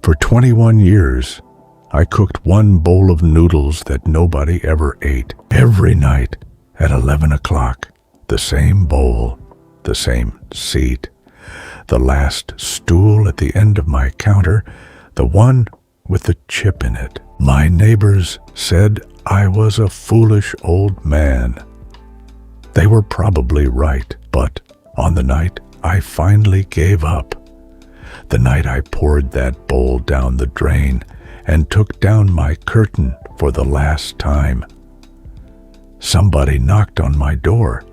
For 21 years, I cooked one bowl of noodles that nobody ever ate. Every night at 11 o'clock, the same bowl, the same seat, the last stool at the end of my counter, the one with the chip in it. My neighbors said I was a foolish old man. They were probably right, but on the night I finally gave up, the night I poured that bowl down the drain and took down my curtain for the last time, somebody knocked on my door,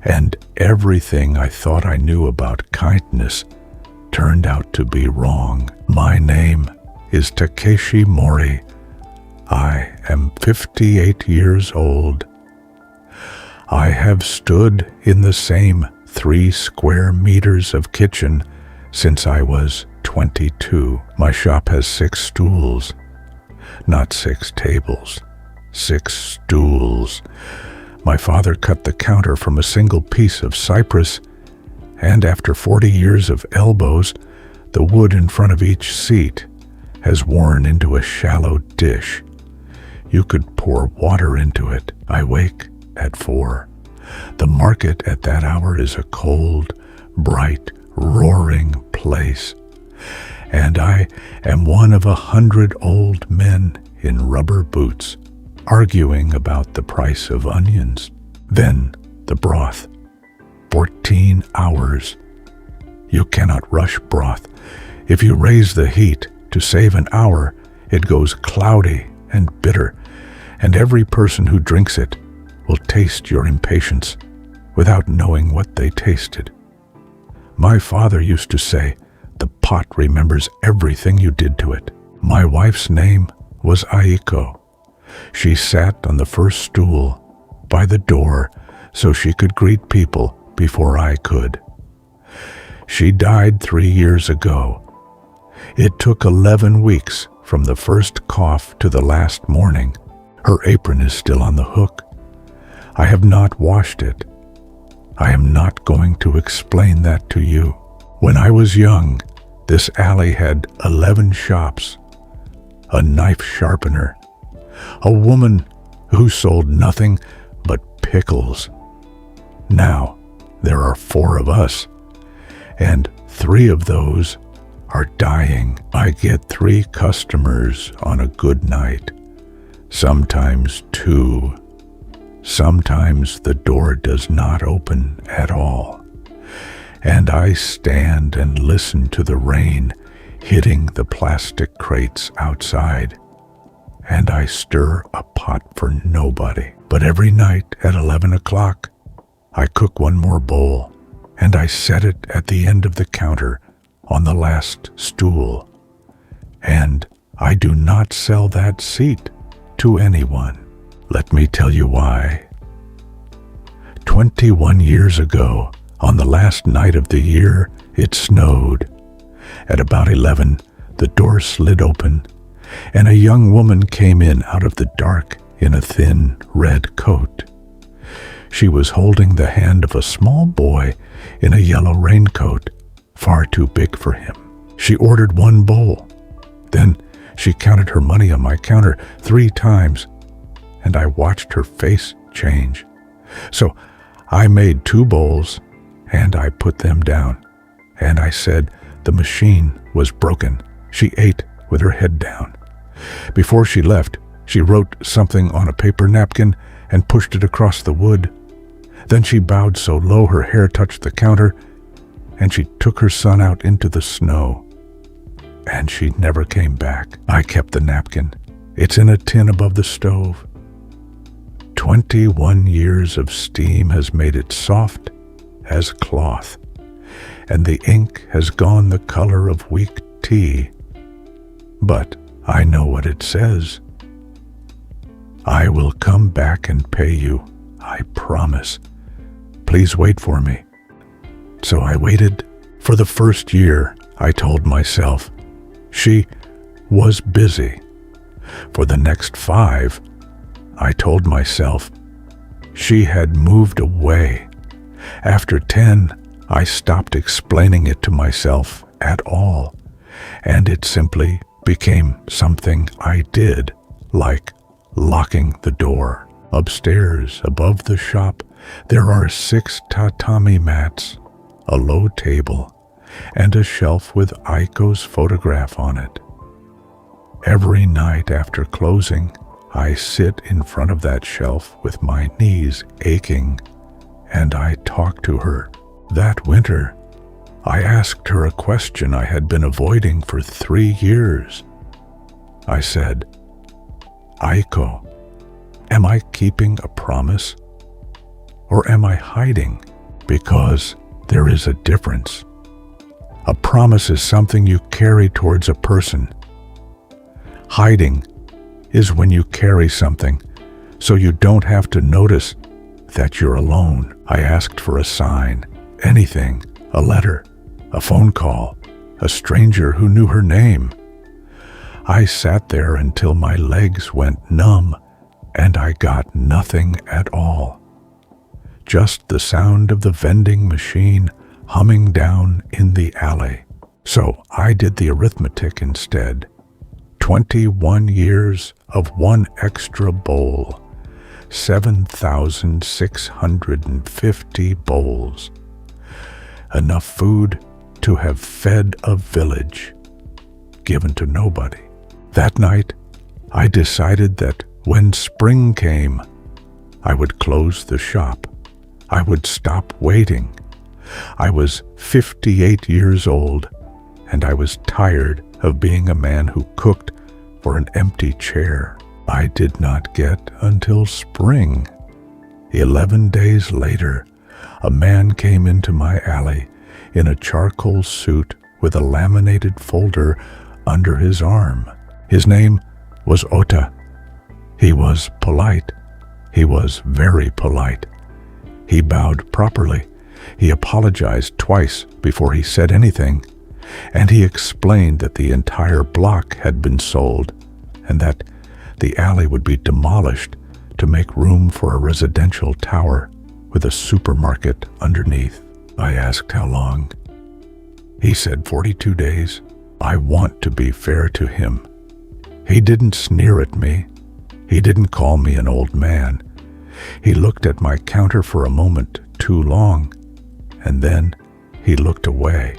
and everything I thought I knew about kindness turned out to be wrong. My name is Takeshi Mori. I am 58 years old. I have stood in the same 3 square meters of kitchen since I was 22. My shop has 6 stools, not 6 tables, 6 stools. My father cut the counter from a single piece of cypress, and after 40 years of elbows, the wood in front of each seat has worn into a shallow dish. You could pour water into it. I wake at 4. The market at that hour is a cold, bright, roaring place, and I am one of 100 old men in rubber boots arguing about the price of onions. Then the broth. 14 hours. You cannot rush broth. If you raise the heat to save an hour, it goes cloudy and bitter, and every person who drinks it will taste your impatience without knowing what they tasted. My father used to say, "The pot remembers everything you did to it." My wife's name was Aiko. She sat on the first stool by the door so she could greet people before I could. She died 3 years ago. It took 11 weeks from the first cough to the last morning. Her apron is still on the hook. I have not washed it. I am not going to explain that to you. When I was young, this alley had 11 shops, a knife sharpener, a woman who sold nothing but pickles. Now there are 4 of us, and 3 of those are dying. I get 3 customers on a good night, sometimes 2. Sometimes the door does not open at all, and I stand and listen to the rain hitting the plastic crates outside, and I stir a pot for nobody. But every night at 11 o'clock, I cook one more bowl, and I set it at the end of the counter on the last stool, and I do not sell that seat to anyone. Let me tell you why. 21 years ago, on the last night of the year, it snowed. At about 11, the door slid open, and a young woman came in out of the dark in a thin red coat. She was holding the hand of a small boy in a yellow raincoat, far too big for him. She ordered 1 bowl. Then she counted her money on my counter 3 times, and I watched her face change. So I made 2 bowls, and I put them down, and I said the machine was broken. She ate with her head down. Before she left, she wrote something on a paper napkin and pushed it across the wood. Then she bowed so low her hair touched the counter, and she took her son out into the snow. And she never came back. I kept the napkin. It's in a tin above the stove. 21 years of steam has made it soft as cloth, and the ink has gone the color of weak tea. But I know what it says. I will come back and pay you, I promise. Please wait for me. So I waited. For the first year, I told myself, she was busy. For the next 5, I told myself, she had moved away. After 10, I stopped explaining it to myself at all, and it simply became something I did, like locking the door. Upstairs, above the shop, there are 6 tatami mats, a low table, and a shelf with Aiko's photograph on it. Every night after closing, I sit in front of that shelf with my knees aching, and I talk to her. That winter, I asked her a question I had been avoiding for 3 years. I said, "Aiko, am I keeping a promise? Or am I hiding?" Because there is a difference. A promise is something you carry towards a person. Hiding is when you carry something so you don't have to notice that you're alone. I asked for a sign, anything, a letter, a phone call, a stranger who knew her name. I sat there until my legs went numb, and I got nothing at all. Just the sound of the vending machine humming down in the alley. So I did the arithmetic instead. 21 years of one extra bowl. 7,650 bowls. Enough food to have fed a village, given to nobody. That night, I decided that when spring came, I would close the shop. I would stop waiting. I was 58 years old, and I was tired of being a man who cooked for an empty chair. I did not get until spring. 11 days later, a man came into my alley in a charcoal suit with a laminated folder under his arm. His name was Ota. He was polite. He was very polite. He bowed properly. He apologized twice before he said anything, and he explained that the entire block had been sold and that the alley would be demolished to make room for a residential tower with a supermarket underneath. I asked how long. He said 42 days. I want to be fair to him. He didn't sneer at me. He didn't call me an old man. He looked at my counter for a moment too long, and then he looked away.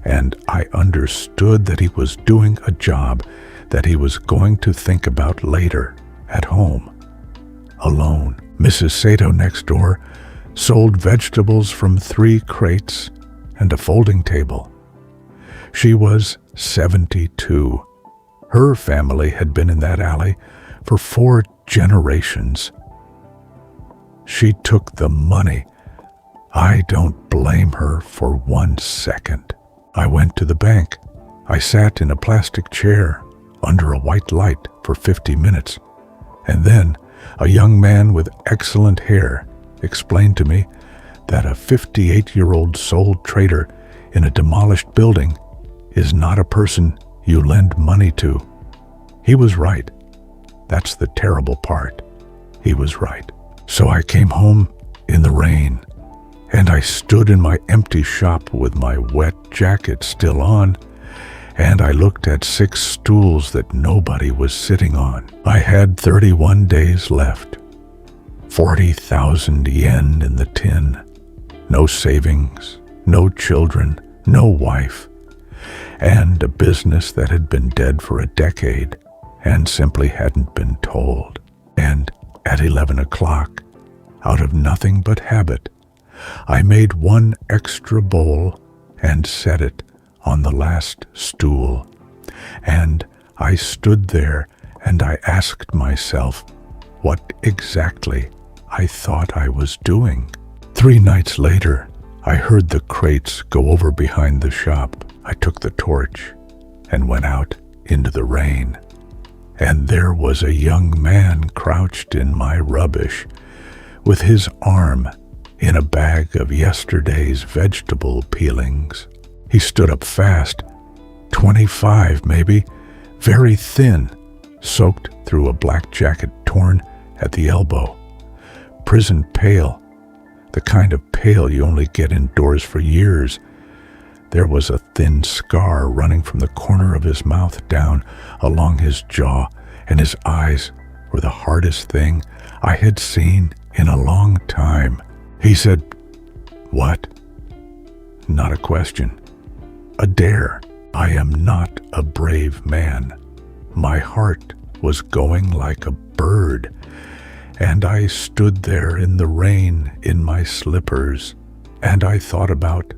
And I understood that he was doing a job that he was going to think about later at home, alone. Mrs. Sato next door sold vegetables from 3 crates and a folding table. She was 72. Her family had been in that alley for 4 generations. She took the money. I don't blame her for 1 second. I went to the bank. I sat in a plastic chair under a white light for 50 minutes, and then a young man with excellent hair explained to me that a 58-year-old sole trader in a demolished building is not a person you lend money to. He was right. That's the terrible part. He was right. So I came home in the rain, and I stood in my empty shop with my wet jacket still on, and I looked at 6 stools that nobody was sitting on. I had 31 days left. 40,000 yen in the tin. No savings, no children, no wife, and a business that had been dead for a decade and simply hadn't been told. And at 11 o'clock, out of nothing but habit, I made 1 extra bowl and set it on the last stool. And I stood there and I asked myself what exactly I thought I was doing. 3 nights later, I heard the crates go over behind the shop. I took the torch and went out into the rain. And there was a young man crouched in my rubbish with his arm in a bag of yesterday's vegetable peelings. He stood up fast, 25 maybe, very thin, soaked through a black jacket torn at the elbow. Prison pale, the kind of pale you only get indoors for years, There was a thin scar running from the corner of his mouth down along his jaw, and his eyes were the hardest thing I had seen in a long time. He said, "What?" Not a question. A dare. I am not a brave man. My heart was going like a bird, and I stood there in the rain in my slippers, and I thought about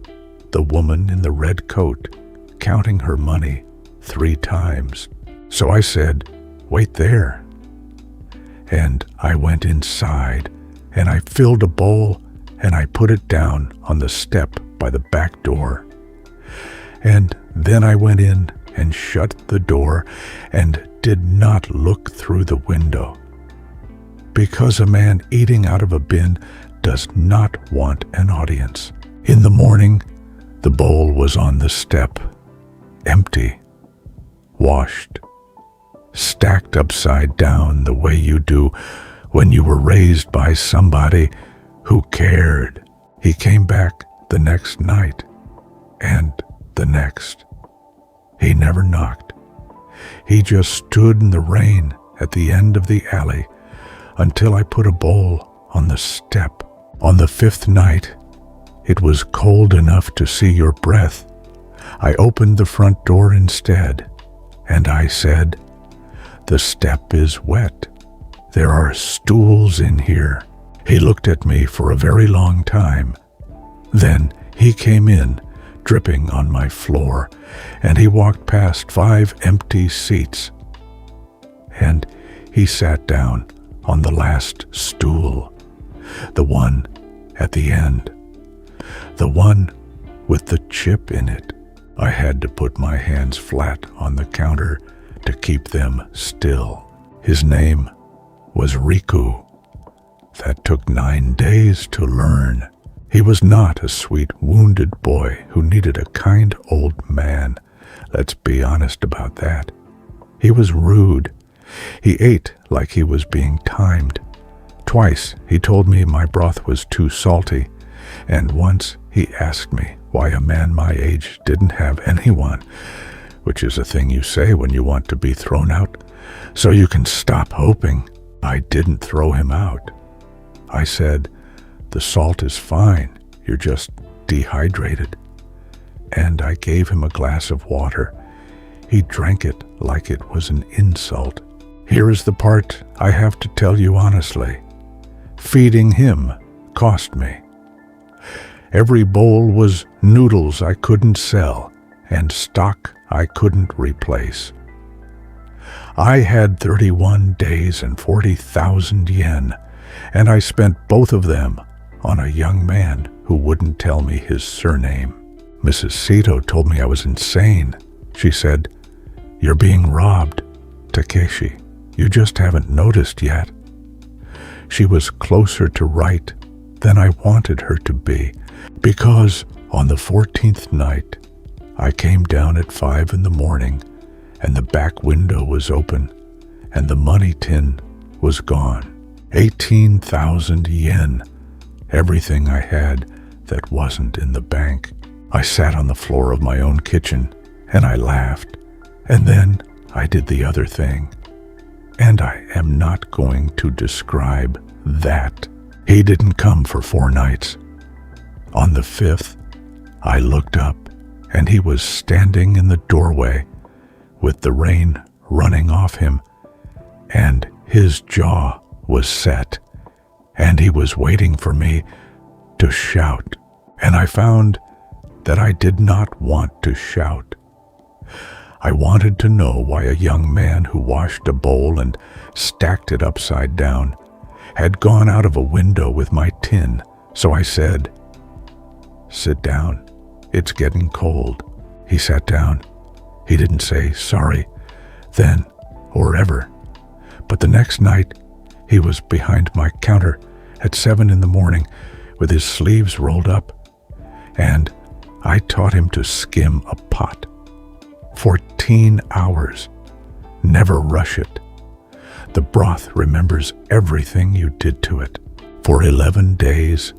the woman in the red coat counting her money 3 times. So I said, "Wait there." And I went inside, and I filled a bowl, and I put it down on the step by the back door. And then I went in and shut the door and did not look through the window, because a man eating out of a bin does not want an audience. In the morning, the bowl was on the step, empty, washed, stacked upside down the way you do when you were raised by somebody who cared. He came back the next night, and the next. He never knocked. He just stood in the rain at the end of the alley until I put a bowl on the step. On the 5th night, it was cold enough to see your breath. I opened the front door instead, and I said, "The step is wet. There are stools in here." He looked at me for a very long time. Then he came in, dripping on my floor, and he walked past 5 empty seats. And he sat down on the last stool, the one at the end, the one with the chip in it. I had to put my hands flat on the counter to keep them still. His name was Riku. That took 9 days to learn. He was not a sweet, wounded boy who needed a kind old man. Let's be honest about that. He was rude. He ate like he was being timed. Twice he told me my broth was too salty, and once he asked me why a man my age didn't have anyone, which is a thing you say when you want to be thrown out, so you can stop hoping. I didn't throw him out. I said, "The salt is fine, you're just dehydrated." And I gave him a glass of water. He drank it like it was an insult. Here is the part I have to tell you honestly. Feeding him cost me. Every bowl was noodles I couldn't sell and stock I couldn't replace. I had 31 days and 40,000 yen, and I spent both of them on a young man who wouldn't tell me his surname. Mrs. Sito told me I was insane. She said, "You're being robbed, Takeshi. You just haven't noticed yet." She was closer to right than I wanted her to be, because on the 14th night, I came down at 5 in the morning, and the back window was open, and the money tin was gone. 18,000 yen, everything I had that wasn't in the bank. I sat on the floor of my own kitchen, and I laughed, and then I did the other thing. And I am not going to describe that. He didn't come for 4 nights. On the 5th, I looked up, and he was standing in the doorway with the rain running off him, and his jaw was set, and he was waiting for me to shout. And I found that I did not want to shout. I wanted to know why a young man who washed a bowl and stacked it upside down had gone out of a window with my tin. So I said, "Sit down. It's getting cold." He sat down. He didn't say sorry then or ever. But the next night, he was behind my counter at 7 in the morning with his sleeves rolled up, and I taught him to skim a pot. 14 hours. Never rush it. The broth remembers everything you did to it. For 11 days,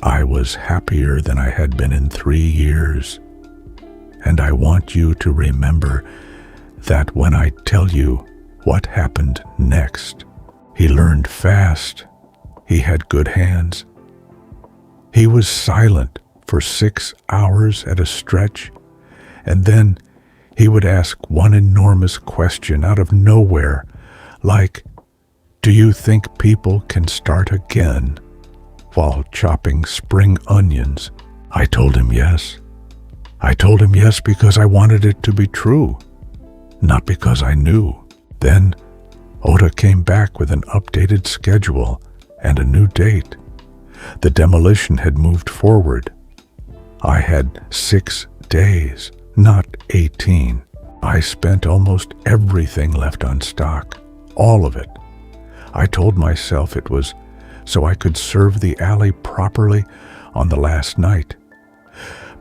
I was happier than I had been in 3 years. And I want you to remember that when I tell you what happened next. He learned fast. He had good hands. He was silent for 6 hours at a stretch, and then he would ask one enormous question out of nowhere, like, "Do you think people can start again?" while chopping spring onions. I told him yes. I told him yes because I wanted it to be true, not because I knew. Then Oda came back with an updated schedule and a new date. The demolition had moved forward. I had 6 days, not 18. I spent almost everything left on stock, all of it. I told myself it was so I could serve the alley properly on the last night.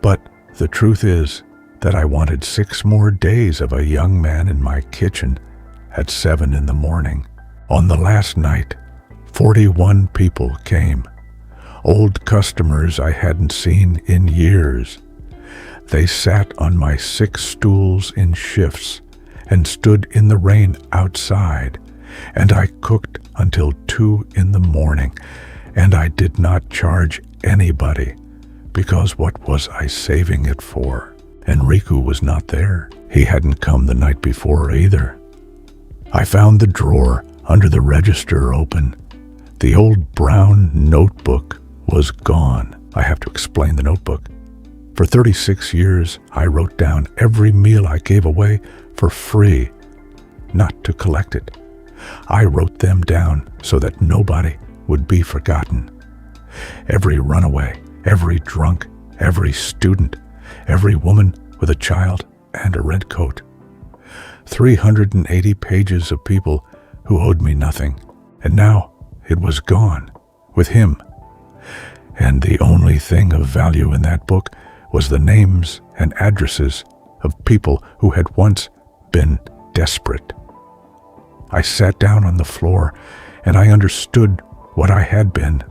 But the truth is that I wanted 6 more days of a young man in my kitchen at 7 in the morning. On the last night, 41 people came. Old customers I hadn't seen in years. They sat on my 6 stools in shifts and stood in the rain outside, and I cooked until 2 in the morning, and I did not charge anybody, because what was I saving it for? And Riku was not there. He hadn't come the night before either. I found the drawer under the register open. The old brown notebook was gone. I have to explain the notebook. For 36 years, I wrote down every meal I gave away for free, not to collect it. I wrote them down so that nobody would be forgotten. Every runaway, every drunk, every student, every woman with a child and a red coat. 380 pages of people who owed me nothing, and now it was gone, with him. And the only thing of value in that book was the names and addresses of people who had once been desperate. I sat down on the floor, and I understood what I had been.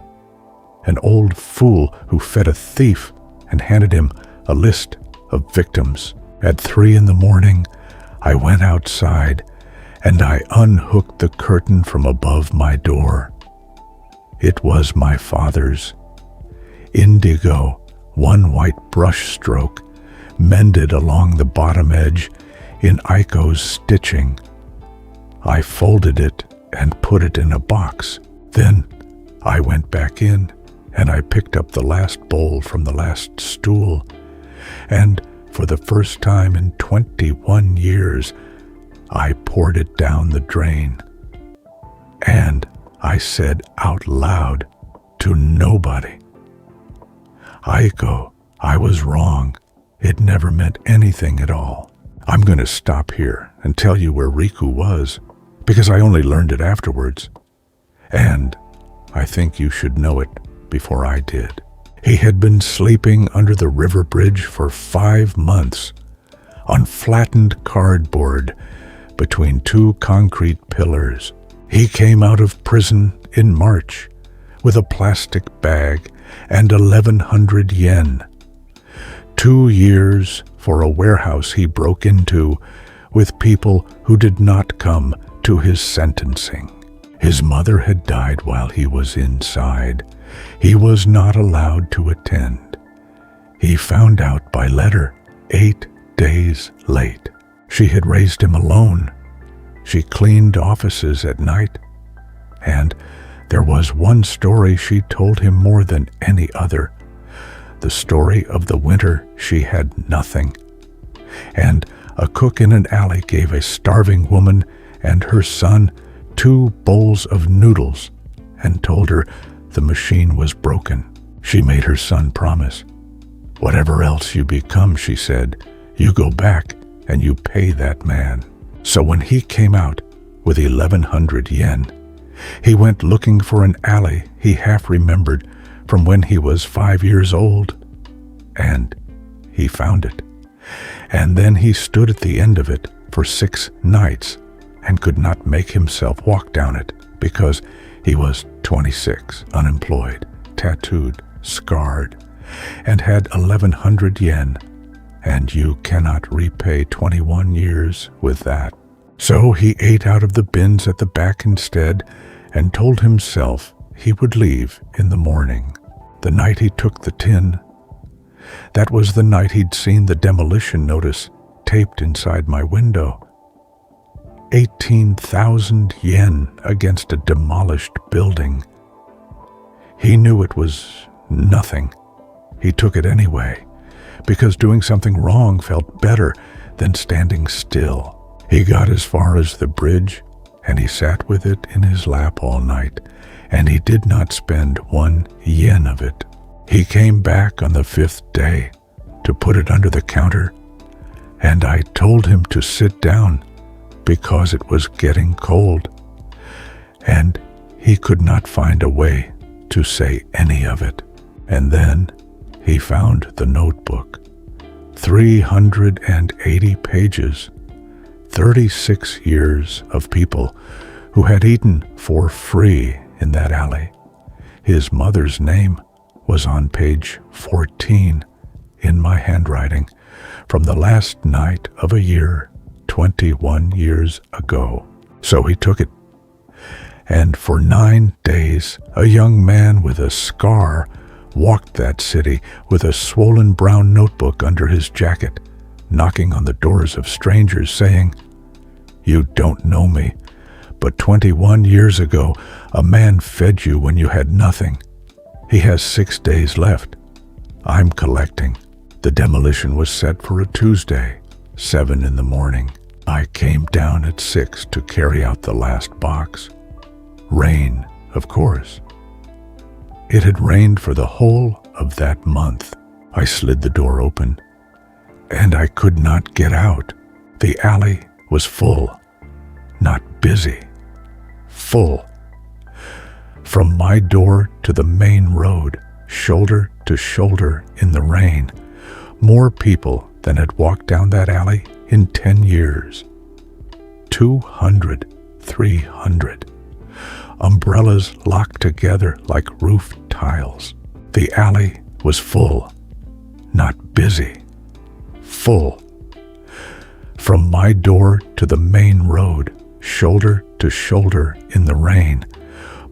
An old fool who fed a thief and handed him a list of victims. At 3 in the morning, I went outside and I unhooked the curtain from above my door. It was my father's. Indigo, one white brush stroke, mended along the bottom edge in Aiko's stitching. I folded it and put it in a box. Then I went back in and I picked up the last bowl from the last stool. And for the first time in 21 years, I poured it down the drain. And I said out loud to nobody, "Aiko, I was wrong. It never meant anything at all." I'm going to stop here and tell you where Riku was, because I only learned it afterwards. And I think you should know it before I did. He had been sleeping under the river bridge for 5 months, on flattened cardboard between 2 concrete pillars. He came out of prison in March with a plastic bag and 1,100 yen. 2 years for a warehouse he broke into with people who did not come to his sentencing. His mother had died while he was inside. He was not allowed to attend. He found out by letter 8 days late. She had raised him alone. She cleaned offices at night. And there was one story she told him more than any other. The story of the winter she had nothing. And a cook in an alley gave a starving woman and her son 2 bowls of noodles and told her the machine was broken. She made her son promise. "Whatever else you become," she said, "you go back and you pay that man." So when he came out with 1,100 yen, he went looking for an alley he half remembered from when he was 5 years old. And he found it. And then he stood at the end of it for 6 nights and could not make himself walk down it because he was 26, unemployed, tattooed, scarred, and had 1,100 yen and you cannot repay 21 years with that. So he ate out of the bins at the back instead and told himself he would leave in the morning. The night he took the tin, that was the night he'd seen the demolition notice taped inside my window. 18,000 yen against a demolished building. He knew it was nothing. He took it anyway, because doing something wrong felt better than standing still. He got as far as the bridge, and he sat with it in his lap all night, and he did not spend 1 yen of it. He came back on the 5th day to put it under the counter, and I told him to sit down because it was getting cold, and he could not find a way to say any of it. And then he found the notebook. 380 pages, 36 years of people who had eaten for free in that alley. His mother's name was on page 14 in my handwriting from the last night of a year 21 years ago. So he took it. And for 9 days, a young man with a scar walked that city with a swollen brown notebook under his jacket, knocking on the doors of strangers saying, "You don't know me, but 21 years ago, a man fed you when you had nothing. He has 6 days left. I'm collecting." The demolition was set for a Tuesday, 7 in the morning. I came down at 6 to carry out the last box. Rain, of course. It had rained for the whole of that month. I slid the door open, and I could not get out. The alley was full, not busy, full. From my door to the main road, shoulder to shoulder in the rain, more people than had walked down that alley in 10 years. 200, 300. Umbrellas locked together like roof tiles. The alley was full, not busy, full. From my door to the main road, shoulder to shoulder in the rain,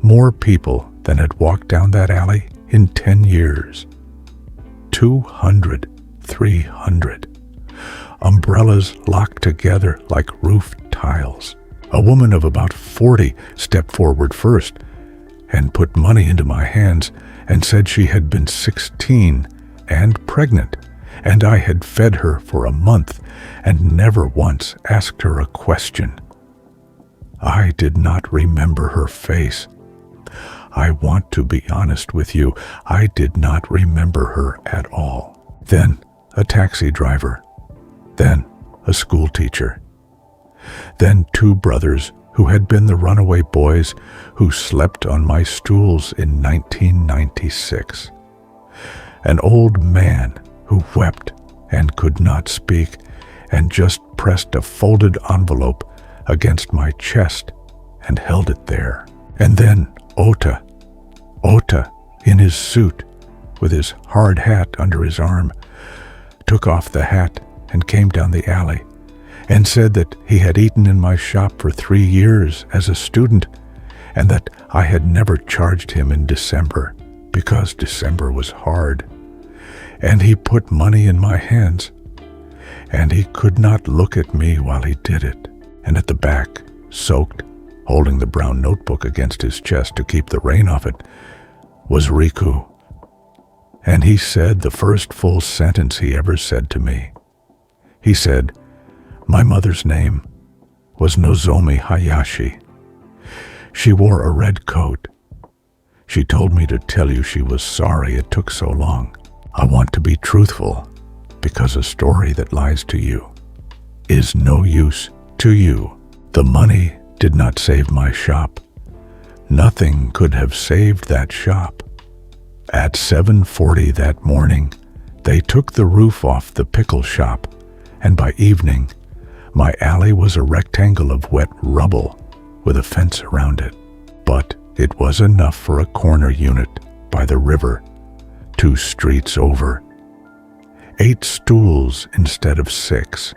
more people than had walked down that alley in 10 years. 200, 300. Umbrellas locked together like roof tiles. A woman of about 40 stepped forward first and put money into my hands and said she had been 16 and pregnant, and I had fed her for a month and never once asked her a question. I did not remember her face. I want to be honest with you, I did not remember her at all. Then a taxi driver, then a school teacher, then 2 brothers who had been the runaway boys who slept on my stools in 1996, an old man who wept and could not speak and just pressed a folded envelope against my chest and held it there, and then Ota in his suit with his hard hat under his arm, took off the hat and came down the alley and said that he had eaten in my shop for 3 years as a student and that I had never charged him in December because December was hard. And he put money in my hands, and he could not look at me while he did it. And at the back, soaked, holding the brown notebook against his chest to keep the rain off it, was Riku. And he said the first full sentence he ever said to me. He said, my mother's name was Nozomi Hayashi. She wore a red coat. She told me to tell you she was sorry it took so long. I want to be truthful, because a story that lies to you is no use to you. The money did not save my shop. Nothing could have saved that shop. At 7:40 that morning, they took the roof off the pickle shop, and by evening, my alley was a rectangle of wet rubble with a fence around it. But it was enough for a corner unit by the river, 2 streets over. 8 stools instead of 6.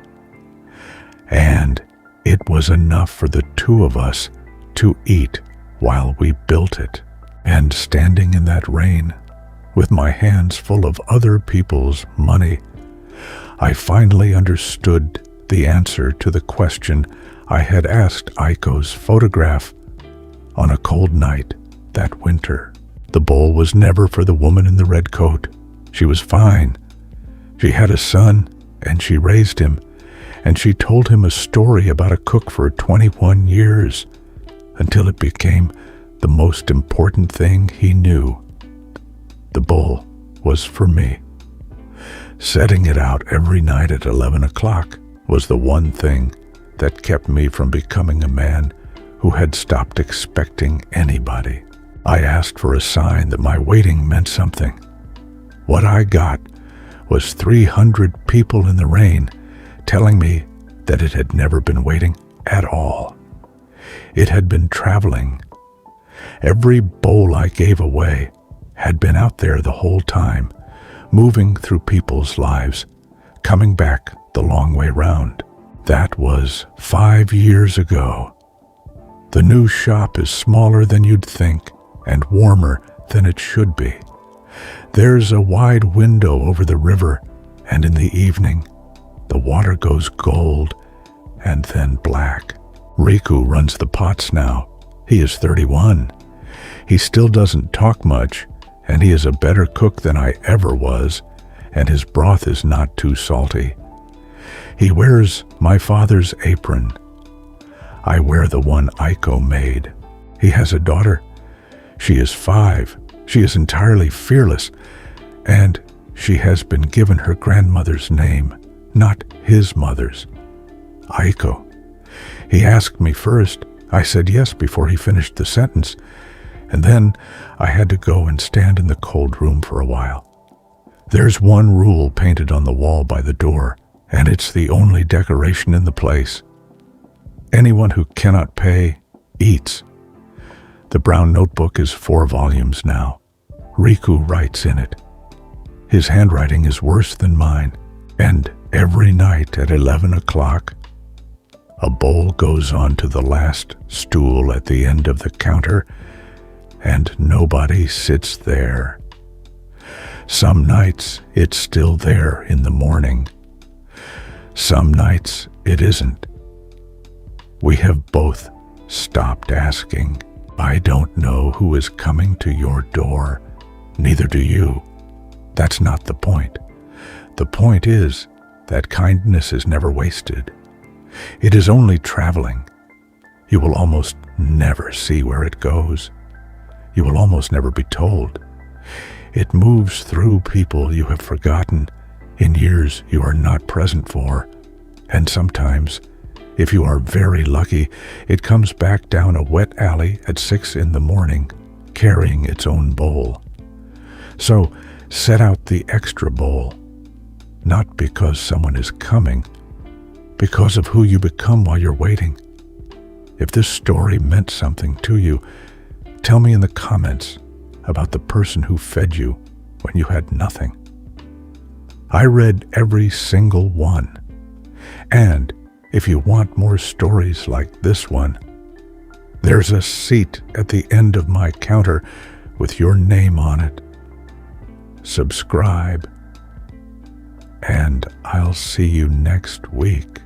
And it was enough for the 2 of us to eat while we built it. And standing in that rain, with my hands full of other people's money, I finally understood the answer to the question I had asked Aiko's photograph on a cold night that winter. The bowl was never for the woman in the red coat. She was fine. She had a son, and she raised him, and she told him a story about a cook for 21 years, until it became the most important thing he knew. The bowl was for me. Setting it out every night at 11 o'clock was the one thing that kept me from becoming a man who had stopped expecting anybody. I asked for a sign that my waiting meant something. What I got was 300 people in the rain telling me that it had never been waiting at all. It had been traveling. Every bowl I gave away had been out there the whole time, moving through people's lives, coming back the long way round. That was 5 years ago. The new shop is smaller than you'd think and warmer than it should be. There's a wide window over the river, and in the evening, the water goes gold and then black. Riku runs the pots now. He is 31. He still doesn't talk much, and he is a better cook than I ever was, and his broth is not too salty. He wears my father's apron. I wear the one Aiko made. He has a daughter. She is 5. She is entirely fearless, and she has been given her grandmother's name, not his mother's. Aiko. He asked me first. I said yes before he finished the sentence, and then I had to go and stand in the cold room for a while. There's one rule painted on the wall by the door, and it's the only decoration in the place. Anyone who cannot pay eats. The brown notebook is 4 volumes now. Riku writes in it. His handwriting is worse than mine, and every night at 11 o'clock, a bowl goes on to the last stool at the end of the counter, and nobody sits there. Some nights it's still there in the morning. Some nights it isn't. We have both stopped asking. I don't know who is coming to your door. Neither do you. That's not the point. The point is that kindness is never wasted. It is only traveling. You will almost never see where it goes. You will almost never be told. It moves through people you have forgotten in years you are not present for. And sometimes, if you are very lucky, it comes back down a wet alley at 6 in the morning, carrying its own bowl. So set out the extra bowl, not because someone is coming, because of who you become while you're waiting. If this story meant something to you, tell me in the comments about the person who fed you when you had nothing. I read every single one. And if you want more stories like this one, there's a seat at the end of my counter with your name on it. Subscribe, and I'll see you next week.